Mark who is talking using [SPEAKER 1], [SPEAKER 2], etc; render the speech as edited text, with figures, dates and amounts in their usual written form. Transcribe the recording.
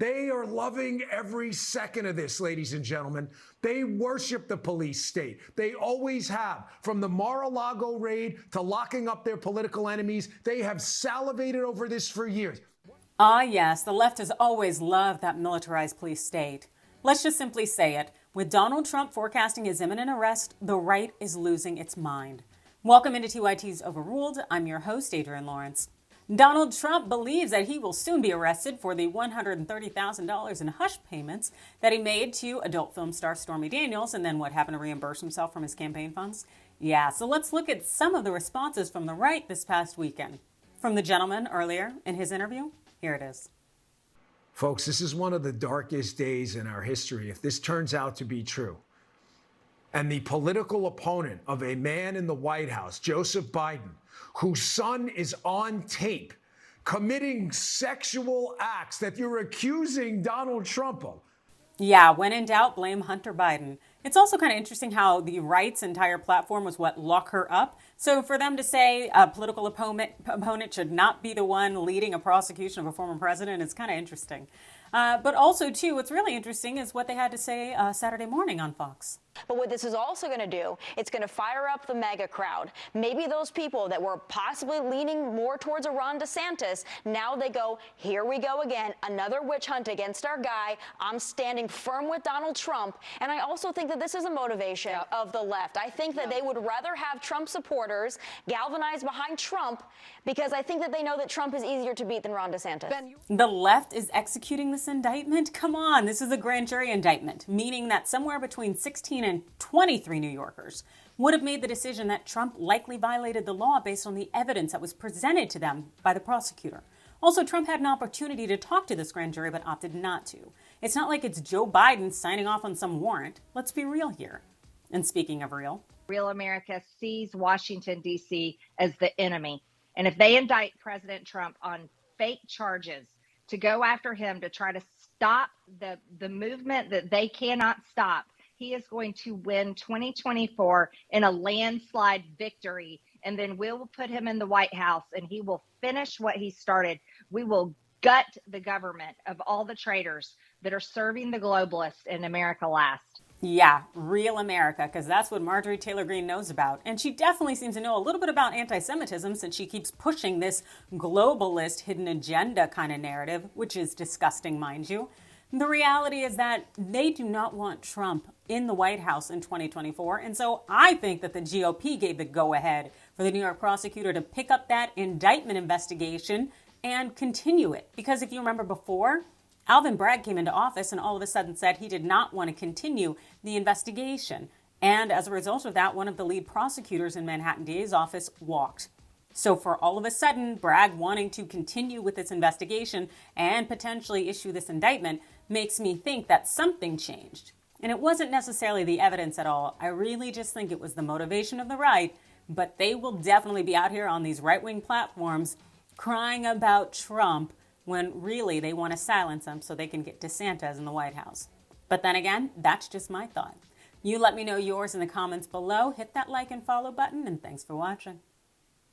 [SPEAKER 1] They are loving every second of this, ladies and gentlemen. They worship the police state. They always have. From the Mar-a-Lago raid to locking up their political enemies, they have salivated over this for years.
[SPEAKER 2] Ah, yes, the left has always loved that militarized police state. Let's just simply say it. With Donald Trump forecasting his imminent arrest, the right is losing its mind. Welcome into TYT's Overruled. I'm your host, Adrienne Lawrence. Donald Trump believes that he will soon be arrested for the $130,000 in hush payments that he made to adult film star Stormy Daniels and then what happened to reimburse himself from his campaign funds. Yeah, so let's look at some of the responses from the right this past weekend. From the gentleman earlier in his interview, here it is.
[SPEAKER 1] Folks, this is one of the darkest days in our history if this turns out to be true. And the political opponent of a man in the White House, Joseph Biden, whose son is on tape committing sexual acts that you're accusing Donald Trump of.
[SPEAKER 2] Yeah, when in doubt, blame Hunter Biden. It's also kind of interesting how the right's entire platform was what, lock her up. So for them to say a political opponent should not be the one leading a prosecution of a former president is kind of interesting. But also, too, what's really interesting is what they had to say Saturday morning on Fox.
[SPEAKER 3] But what this is also going to do, it's going to fire up the MAGA crowd. Maybe those people that were possibly leaning more towards a Ron DeSantis, now they go, here we go again, another witch hunt against our guy. I'm standing firm with Donald Trump. And I also think that this is a motivation of the left. I think that they would rather have Trump supporters galvanized behind Trump because I think that they know that Trump is easier to beat than Ron DeSantis.
[SPEAKER 2] The left is executing this indictment? Come on, this is a grand jury indictment, meaning that somewhere between 16 and 23 New Yorkers would have made the decision that Trump likely violated the law based on the evidence that was presented to them by the prosecutor. Also, Trump had an opportunity to talk to this grand jury but opted not to. It's not like it's Joe Biden signing off on some warrant. Let's be real here. And speaking of real,
[SPEAKER 4] real America sees Washington, D.C. as the enemy. And if they indict President Trump on fake charges to go after him to try to stop the movement that they cannot stop, he is going to win 2024 in a landslide victory. And then we'll put him in the White House and he will finish what he started. We will gut the government of all the traitors that are serving the globalists in America last.
[SPEAKER 2] Yeah, real America, because that's what Marjorie Taylor Greene knows about. And she definitely seems to know a little bit about anti-Semitism since she keeps pushing this globalist hidden agenda kind of narrative, which is disgusting, mind you. The reality is that they do not want Trump in the White House in 2024. And so I think that the GOP gave the go-ahead for the New York prosecutor to pick up that indictment investigation and continue it. Because if you remember before, Alvin Bragg came into office and all of a sudden said he did not want to continue the investigation. And as a result of that, one of the lead prosecutors in Manhattan DA's office walked. So for all of a sudden, Bragg wanting to continue with this investigation and potentially issue this indictment makes me think that something changed. And it wasn't necessarily the evidence at all. I really just think it was the motivation of the right. But they will definitely be out here on these right-wing platforms crying about Trump when really they want to silence him so they can get DeSantis in the White House. But then again, that's just my thought. You let me know yours in the comments below. Hit that like and follow button, and thanks for watching.